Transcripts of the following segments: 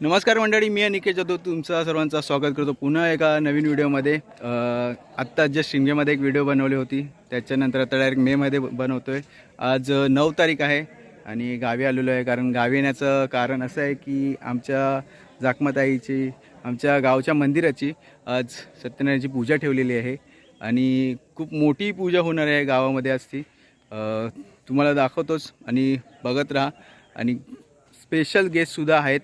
नमस्कार मंडळी, मी अनिकेत जाधव तुमचं सर्वांचं स्वागत करतो पुन्हा एका नवीन व्हिडिओमध्ये। आत्ता जस्ट शिमग्यामध्ये एक व्हिडिओ बनवली होती, त्याच्यानंतर आता डायरेक्ट मेमध्ये बनवतो आहे। आज 9 तारीख आहे आणि गावी आलेलो आहे। कारण गावी येण्याचं कारण असं आहे की आमच्या जाखमाताईची, आमच्या गावच्या मंदिराची आज सत्यनारायणची पूजा ठेवलेली आहे आणि खूप मोठी पूजा होणार आहे गावामध्ये आज ती। तुम्हाला दाखवतोच आणि बघत राहा। आणि स्पेशल गेस्टसुद्धा आहेत।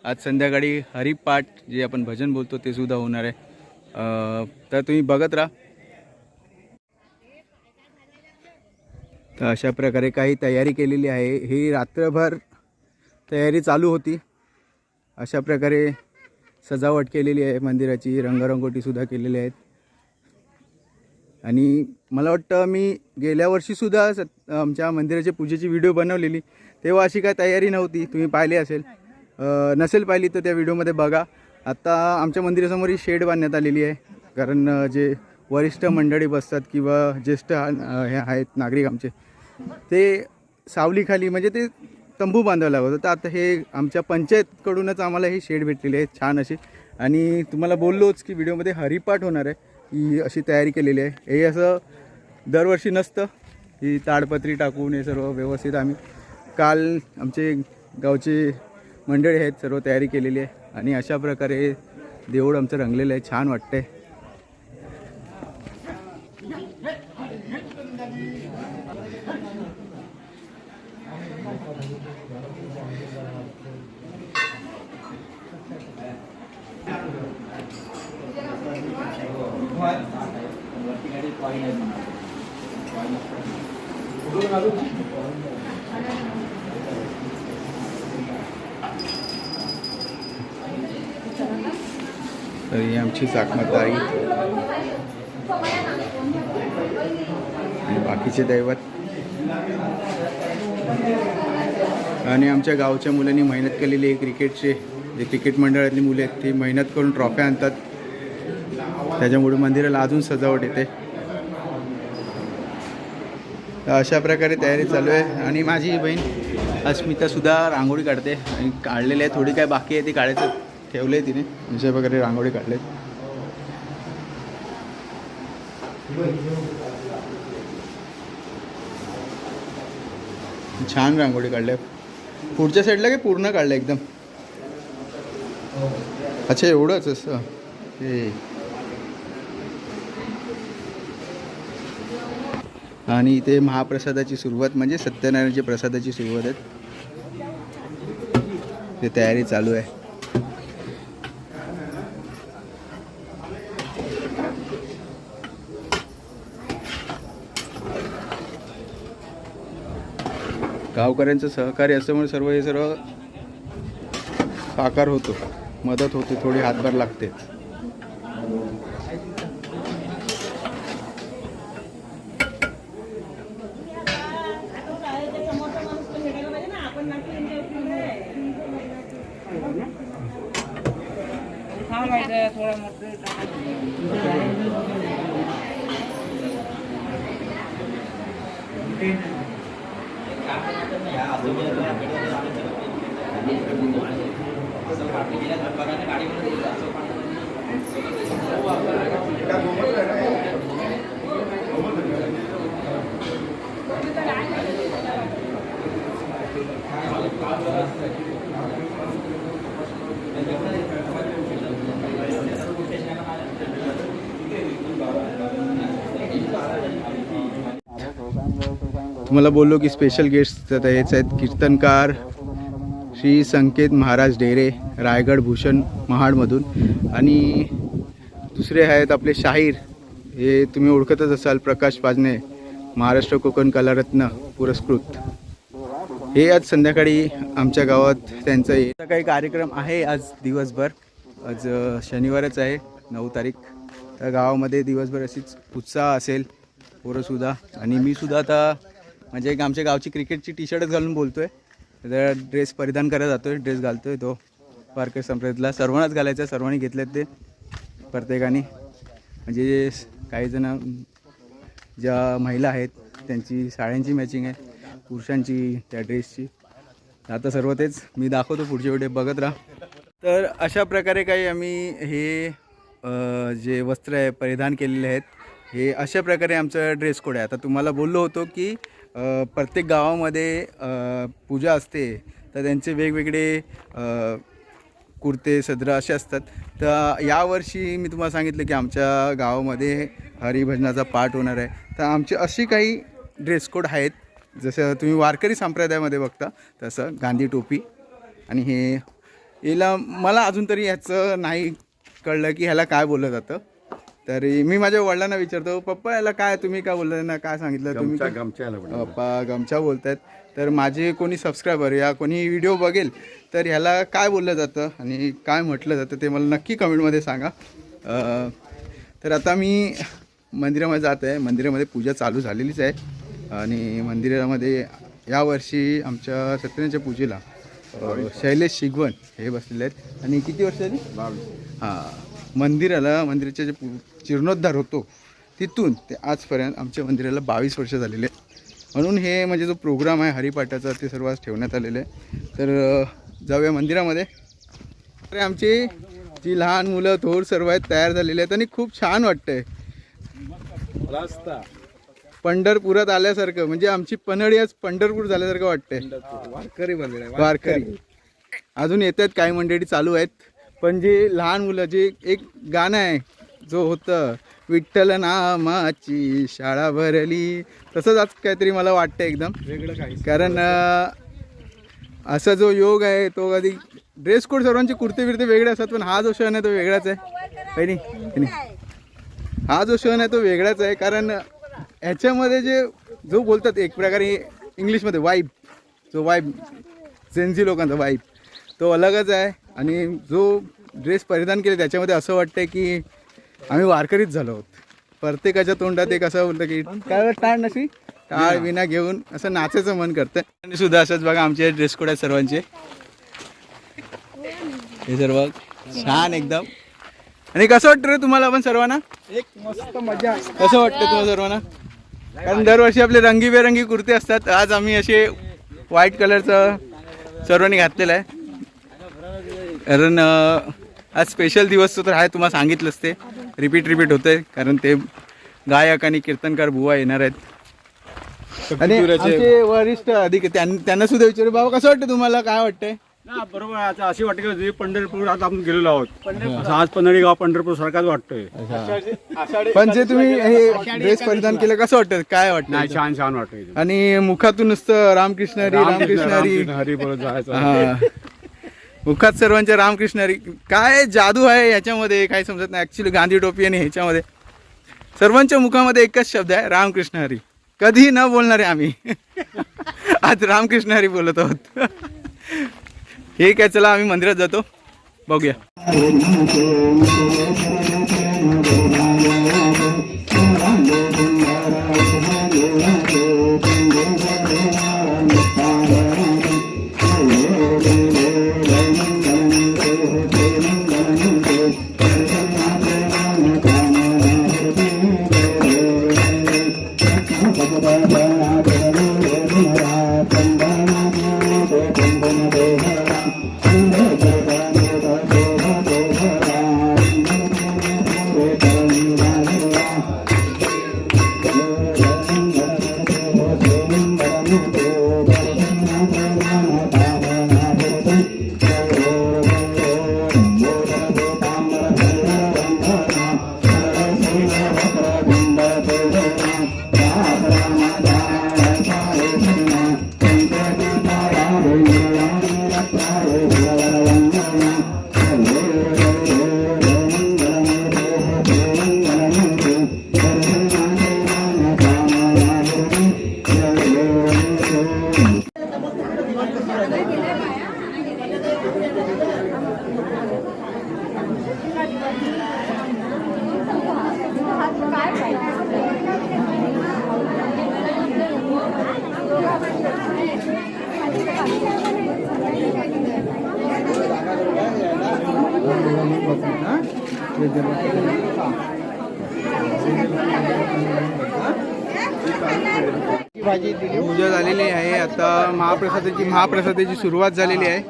आज संध्याकाळी हरिपाठ जे आपण भजन बोलतो ते सुद्धा होणार आहे, तर तुम्ही बघत राहा। तर अशा प्रकारे काही तयारी केलेली आहे। ही रात्रभर तयारी चालू होती। अशा प्रकारे सजावट केलेली आहे मंदिराची, रंगरंगोटीसुद्धा केलेली आहेत। आणि मला वाटतं मी गेल्या वर्षीसुद्धा आमच्या मंदिराच्या पूजेची व्हिडिओ बनवलेली, तेव्हा अशी काय तयारी नव्हती, तुम्ही पाहिली असेल। नसेल पाहिली तर त्या व्हिडिओमध्ये बघा। आता आमच्या मंदिरासमोर ही शेड बांधण्यात आलेली आहे, कारण जे वरिष्ठ मंडळी बसतात किंवा ज्येष्ठ हे आहेत नागरिक आमचे, ते सावलीखाली म्हणजे ते तंबू बांधायला लागत होतं। तर आता हे आमच्या पंचायतकडूनच आम्हाला ही शेड भेटलेली आहे छान अशी। आणि तुम्हाला बोललोच की व्हिडिओमध्ये हरिपाठ होणार आहे, ही अशी तयारी केलेली आहे। हे असं दरवर्षी नसतं, ही ताडपत्री टाकून हे सर्व व्यवस्थित आम्ही काल आमचे गावचे मंडळी आहेत सर्व तयारी केलेली आहे। आणि अशा प्रकारे देऊळ आमचं रंगलेलं आहे, छान वाटतंय। तर ही आमची जाखमाताई आणि बाकीचे दैवत। आणि आमच्या गावच्या मुलांनी मेहनत केलेली आहे। क्रिकेटचे जे क्रिकेट मंडळातली मुले आहेत ती मेहनत करून ट्रॉफ्या आणतात, त्याच्यामुळे मंदिराला अजून सजावट येते। अशा प्रकारे तयारी चालू आहे। आणि माझी बहीण अस्मितासुद्धा रांगोळी काढते आणि काढलेली आहे, थोडी काय बाकी आहे ती काढायचं ठेवलं आहे तिने। अशा प्रकारे रांगोळी काढले, छान रांगोळी काढल्या। पुढच्या साईडला काय पूर्ण काढलं एकदम। अच्छा, एवढंच असं हे। आणि इथे महाप्रसादाची सुरुवात म्हणजे सत्यनारायणच्या प्रसादाची सुरुवात आहे, ते तयारी चालू आहे। गावकऱ्यांचं सहकार्य असल्यामुळे हे सर्व साकार होतो, मदत होते, थोडी हातभार लागते। तुम्हाला बोललो की स्पेशल गेस्ट आता हेच आहेत, कीर्तनकार श्री संकेत महाराज डेरे, रायगड भूषण महाडमधून। आणि दुसरे आहेत आपले शाहीर, हे तुम्ही ओळखतच असाल, प्रकाश पाजने, महाराष्ट्र कोकण कलारत्न पुरस्कृत। हे आज संध्याकाळी आमच्या गावात त्यांचा काही कार्यक्रम आहे आज दिवसभर। आज शनिवारच आहे 9 तारीख, तर गावामध्ये दिवसभर अशीच उत्साह असेल, पोरंसुद्धा आणि मी सुद्धा आता म्हणजे एक आमच्या गावची क्रिकेटची टी शर्टच घालून बोलतो आहे, तर ड्रेस परिधान करत जातो आहे, ड्रेस घालतो आहे तो वारकरी संप्रदायातला। सर्वांनाच घालायचा, सर्वांनी घेतलेत ते प्रत्येकाने। म्हणजे काही जण ज्या महिला आहेत त्यांची साड्यांची मॅचिंग आहे, पुरुषांची त्या ड्रेसची। आता सर्व तेच मी दाखवतो पुढच्या व्हिडिओ बघत राहा। तर अशा प्रकारे काही आम्ही हे जे वस्त्र आहे परिधान केलेले आहेत, हे अशा प्रकारे आमचं ड्रेस कोड आहे. आता तुम्हाला बोललो होतो की प्रत्येक गावामध्ये पूजा असते तर त्यांचे वेगवेगळे कुर्ते सदरं असे असतात. तर यावर्षी मी तुम्हाला सांगितलं की आमच्या गावामध्ये हरिभजनाचा पाठ होणार आहे. तर आमचे अशी काही ड्रेस कोड आहेत, जसं तुम्ही वारकरी संप्रदायामध्ये बघता तसं गांधी टोपी. आणि हे याला मला अजून तरी ह्याचं नाही कळलं की ह्याला काय बोललं जातं. तरी मी माझ्या वडिलांना विचारतो, पप्पा याला काय, तुम्ही काय बोललं ना, काय सांगितलं तुम्ही? पप्पा गमछा बोलत आहेत. तर माझे कोणी सबस्क्रायबर या कोणी व्हिडिओ बघेल तर ह्याला काय बोललं जातं आणि काय म्हटलं जातं ते मला नक्की कमेंटमध्ये सांगा. तर आता मी मंदिरामध्ये जात आहे. मंदिरामध्ये पूजा चालू झालेलीच आहे आणि मंदिरामध्ये यावर्षी आमच्या सत्यनारायणच्या पूजेला शैलेश शिगवण हे बसलेले आहेत. आणि किती वर्ष झाली? 22. हां, मंदिराचे जे जीर्णोद्धार होतो तिथून ते आजपर्यंत आमच्या मंदिराला 22 वर्ष झालेले. म्हणून हे म्हणजे जो प्रोग्राम आहे हरिपाठाचा ते सर्व आज ठेवण्यात आलेले आहे. तर जाऊया मंदिरामध्ये. तर आमची जी लहान मुलं थोर सर्व आहेत तयार झालेले आहेत आणि खूप छान वाटतंय. पंढरपुरात आल्यासारखं, म्हणजे आमची पन्हाळी आज पंढरपूर झाल्यासारखं वाटतंय. वारकरी अजून येत आहेत, काही मंडळी चालू आहेत. पण जे लहान मुलं, जे एक गाणं आहे जो होतं विठ्ठल नामाची शाळा भरली, तसंच आज काहीतरी मला वाटतं एकदम वेगळं काही. कारण असा जो योग आहे तो कधी ड्रेस कोड सर्वांचे कुर्ते बिर्ते वेगळे असतात, पण हा जो क्षण आहे तो वेगळाच आहे. हा जो क्षण आहे तो वेगळाच आहे. कारण ह्याच्यामध्ये जो बोलतात एक प्रकारे इंग्लिशमध्ये वाईब, जो वाईब जेन्झी लोकांचा वाईब तो अलगच आहे. आणि जो ड्रेस परिधान केले त्याच्यामध्ये असं वाटतं की आम्ही वारकरीच झालो आहोत. प्रत्येकाच्या तोंडात एक असं बोलतं की काय टाळ नशी टाळ विना घेऊन असं नाचायचं मन करतं. आणि सुद्धा असंच बघा आमचे ड्रेस कोड आहेत सर्वांचे, हे सर्व छान एकदम. आणि कसं वाटतं रे तुम्हाला आपण सर्वांना? एक मस्त मजा. कसं वाटतं तुम्हाला सर्वांना? कारण दरवर्षी आपले रंगीबेरंगी कुर्ते असतात, आज आम्ही असे व्हाईट कलरचं सर्वांनी घातलेलं आहे. कारण आज स्पेशल दिवस तर आहे, तुम्हाला सांगितलंच, ते रिपीट होतं आहे. कारण ते गायक आणि कीर्तनकार बुवा येणार आहेत. आणि आमचे वरिष्ठ अधिक त्यांना सुद्धा विचारू, बाबा कसं वाटतं तुम्हाला, काय वाटतंय? बरोबर. आता अशी वाटते की पंढरपूर आता आपण गेलेलो आहोत. आज पन्हाळी गाव पंढरपूर सारखाच वाटतोय. पण जे तुम्ही हे ड्रेस परिधान केलं कसं वाटतं, काय वाटतं? छान वाटतंय. आणि मुखातून नुसतं रामकृष्ण हरी हरी बोलत जायचं. मुखात सर्वांच्या रामकृष्ण हरी. काय जादू आहे याच्यामध्ये काही समजत नाही ऍक्च्युली. गांधी टोपी आणि ह्याच्यामध्ये सर्वांच्या मुखामध्ये एकच शब्द आहे, रामकृष्ण हरी. कधी न बोलणारे आम्ही आज रामकृष्ण हरी बोलत आहोत. ठीक आहे, चला आम्ही मंदिरात जातो, बघूया. पूजा झालेली आहे. आता महाप्रसादाची सुरुवात झालेली आहे.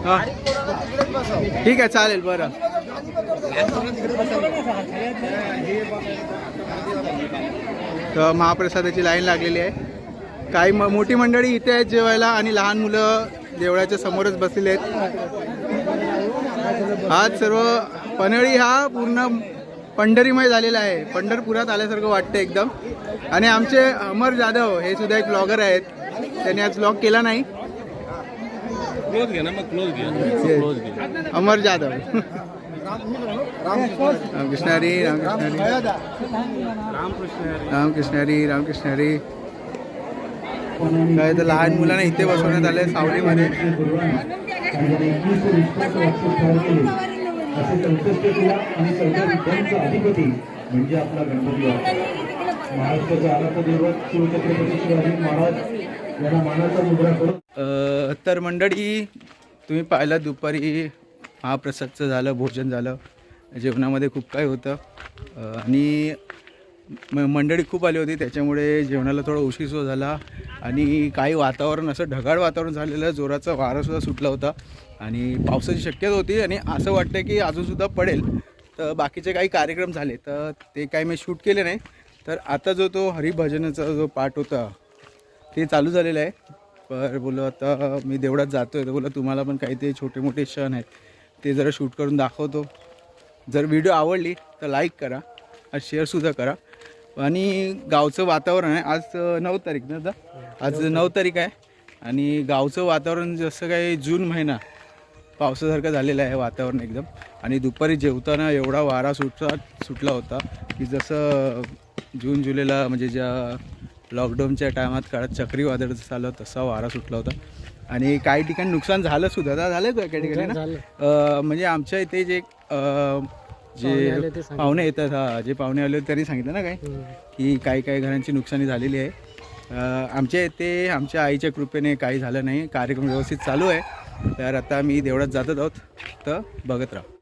हा. ठीक आहे चालेल बरं. तर महाप्रसादाची लाईन लागलेली आहे. काही मोठी मंडळी इथे आहेत जेवायला आणि लहान मुलं देवळाच्या समोरच बसलेले आहेत. आज सर्व पन्हाळी हा पूर्ण पंढरीमय झालेला आहे. पंढरपुरात आल्यासारखं वाटतं एकदम. आणि आमचे अमर जाधव हे सुद्धा एक ब्लॉगर आहेत. त्यांनी आज ब्लॉग केला नाही. अमर जाधव. रामकृष्ण हरी रामकृष्ण हरी रामकृष्ण हरी रामकृष्ण हरी. काय तर लहान मुलांना इथे बसवण्यात आले सावलीमध्ये. म्हणजे आपला गणपती महाराष्ट्राचा आराध्य दैवत शिवछत्रपती शिवाजी महाराज यांना मानाचा मुद्रा करून. तर मंडळी तुम्ही पाहिलं दुपारी महाप्रसादचं झालं, भोजन झालं. जेवणामध्ये खूप काही होतं आणि मंडळी खूप आली होती त्याच्यामुळे जेवणाला थोडा उशीर झाला. आणि काही वातावरण असं ढगाळ वातावरण झालेलं, जोराचा वारासुद्धा सुटला होता आणि पावसाची शक्यता होती. आणि असं वाटतं की अजूनसुद्धा पडेल. तर बाकीचे काही कार्यक्रम झाले तर ते काही मी शूट केले नाही. तर आता तो हरिभजनाचा जो पाठ होता ते चालू झालेलं आहे. पर बोललो आता मी देवळात जातो आहे तर बोला तुम्हाला पण काही ते छोटे मोठे क्षण आहेत ते जरा शूट करून दाखवतो. जर व्हिडिओ आवडली तर लाईक करा, शेअरसुद्धा करा. आणि गावचं वातावरण आहे. आज 9 तारीख ना दादा, आज 9 तारीख आहे. आणि गावचं वातावरण जसं काही जून महिना पावसासारखं झालेलं आहे वातावरण एकदम. आणि दुपारी जेवताना एवढा वारा सुटला होता की जसं जून जुलैला म्हणजे ज्या लॉकडाऊनच्या टायमात काळात चक्रीवादळ झालं तसा वारा सुटला होता. आणि काही ठिकाणी नुकसान झालं सुद्धा. झालं का काही ठिकाणी ना. म्हणजे आमच्या इथे जे पाहुणे येतात, जे पाहुणे आले होते त्यांनी सांगितलं ना काय की काही घरांची नुकसानी झालेली आहे. आमच्या इथे आमच्या आईच्या कृपेने काही झालं नाही. कार्यक्रम व्यवस्थित चालू आहे. तर आता मी देवळात जातच आहोत तर बघत राहा.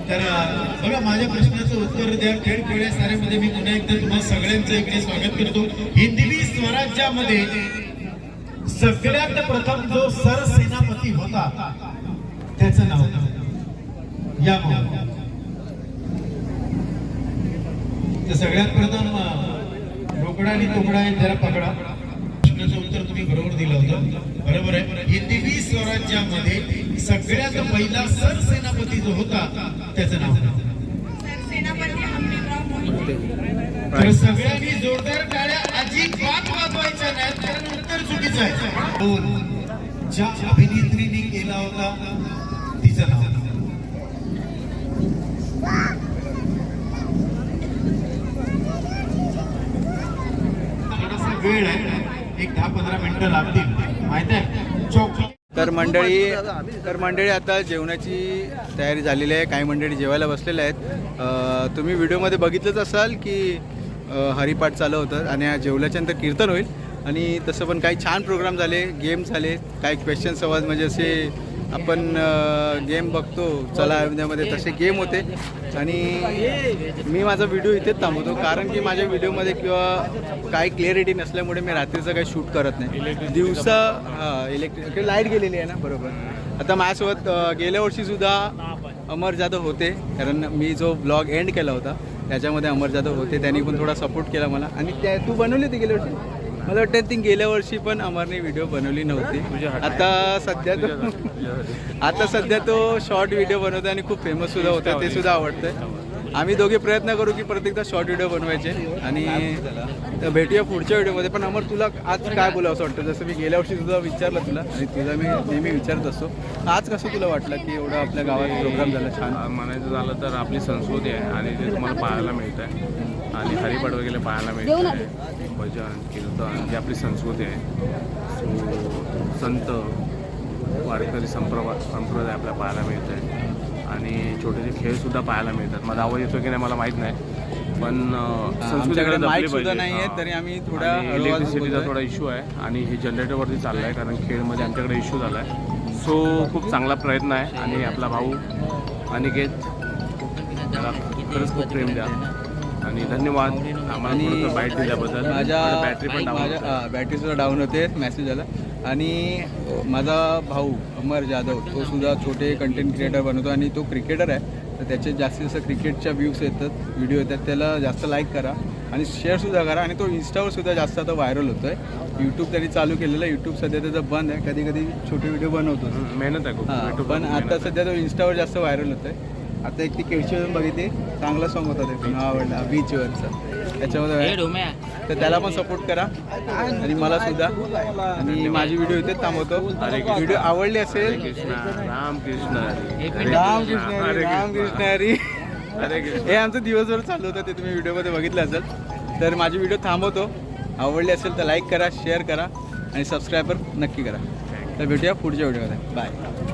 तर बघा माझ्या प्रश्नाचं उत्तर द्या खेळ खेळ साऱ्यामध्ये मी पुन्हा एकदा तुम्हाला सगळ्यांचं इकडे स्वागत करतो. हिंदवी स्वराज्यामध्ये सगळ्यात प्रथम जो सरसेनापती होता त्याचं नाव या तर सगळ्यात प्रथम रोकडा आणि तोकडा आहे जरा पकडा. प्रश्नाचं उत्तर तुम्ही बरोबर दिलं होतं. बरोबर आहे. हिंदवी स्वराज्यामध्ये सगळ्यात पहिला सरसेनापती जो होता त्याचं नाव तर सगळ्यांनी जोरदार टाळ्या अजिबात वाजवायच्या नाहीत कारण उत्तर चुकीचं आहे. ज्या अभिनेत्रीने केला होता तिचं नाव थोडासा वेळ आहे एक 10-15 मिनिटं लागतील माहित आहे. चौक तर मंडळी आता जेवणाची तयारी झालेली आहे. काही मंडळी जेवायला बसलेले आहेत. तुम्ही व्हिडिओमध्ये बघितलंच असाल की हरिपाठ चालू होतं आणि जेवल्याच्यानंतर कीर्तन होईल. आणि तसं पण काही छान प्रोग्राम झाले, गेम झाले, काही क्वेश्चन संवाद म्हणजे असे आपण गेम बघतो चला अयोध्यामध्ये तसे गेम होते. आणि मी माझा व्हिडिओ इथेच थांबवतो कारण की माझ्या व्हिडिओमध्ये किंवा काही क्लिअरिटी नसल्यामुळे मी रात्रीचं काही शूट करत नाही. दिवसा इलेक्ट्रिक लाईट गेलेली आहे ना. बरोबर. आता माझ्यासोबत गेल्या वर्षीसुद्धा अमर जाधव होते कारण मी जो ब्लॉग एंड केला होता त्याच्यामध्ये अमर जाधव होते. त्यांनी पण थोडा सपोर्ट केला मला. आणि त्या तू बनवली होती गेल्या वर्षी मला वाटतं ती गेल्या वर्षी पण अमरने व्हिडिओ बनवली नव्हती. आता सध्या तो शॉर्ट व्हिडिओ बनवतो आणि खूप फेमस सुद्धा होता. ते सुद्धा आवडतंय. आम्ही दोघे प्रयत्न करू की प्रत्येकदा शॉर्ट व्हिडिओ बनवायचे आणि तर भेटूया पुढच्या व्हिडिओमध्ये. पण अमर, तुला आज काय बोलावं असं वाटतं? जसं मी गेल्या वर्षी तुझा विचारलं तुला आणि तुला मी नेहमी विचारत असतो, आज कसं तुला वाटलं की एवढं आपल्या गावात प्रोग्राम झाला छान? म्हणायचं झालं तर आपली संस्कृती आहे आणि ते तुम्हाला पाहायला मिळतं आहे आणि हरिपाठ वगैरे पाहायला मिळतं आहे, भजन कीर्तन जी आपली संस्कृती आहे. सो संत वारकरी संप्रदाय आपल्याला पाहायला मिळत आहे आणि छोटेसे खेळसुद्धा पाहायला मिळतात. माझा आवाज येतो की नाही मला माहीत नाही, पण आमच्याकडे माईक सुद्धा नाही आहे तरी आम्ही थोडा इलेक्ट्रिसिटीचा थोडा इश्यू आहे आणि हे जनरेटरवरती चाललं आहे कारण खेळमध्ये आमच्याकडे इश्यू झाला आहे. सो खूप चांगला प्रयत्न आहे आणि आपला भाऊ अनिकेत त्याला खरंच खूप प्रेम द्या आणि धन्यवाद आम्हाला थोडंसं बाईट दिल्याबद्दल. माझ्या बॅटरी पण डाऊन माझ्या बॅटरीसुद्धा डाऊन होते, मेसेज आला. आणि माझा भाऊ अमर जाधव तो सुद्धा छोटे कंटेंट क्रिएटर बनवतो आणि तो क्रिकेटर आहे, तर त्याचे जास्तीत जास्त क्रिकेटच्या व्ह्यूज येतात, व्हिडिओ येतात, त्याला जास्त लाईक करा आणि शेअरसुद्धा करा. आणि तो इन्स्टावर सुद्धा जास्त आता व्हायरल होतो आहे. यूट्यूब त्यांनी चालू केलेलं आहे, यूट्यूब सध्या त्याचं बंद आहे, कधी कधी छोटे व्हिडिओ बनवतो. मेहनत आहे खूप. हां, पण आता सध्या तो इन्स्टावर जास्त व्हायरल होतो आहे. आता एक ती केळशीवरून बघितली, चांगला सॉन्ग होता ते पुन्हा आवडला बीचवरचा, त्याच्यामध्ये तर त्याला पण सपोर्ट करा आणि मला सुद्धा. आणि माझी व्हिडिओ इथेच थांबवतो. व्हिडिओ आवडली असेल, रामकृष्ण रामकृष्ण हरी, रामकृष्ण हरी, हे आमचं दिवसभर चालू होतं, ते तुम्ही व्हिडिओमध्ये बघितलं असेल. तर माझी व्हिडिओ थांबवतो. आवडली असेल तर लाईक करा, शेअर करा आणि सबस्क्राईबर नक्की करा. तर भेटूया पुढच्या व्हिडिओमध्ये. बाय.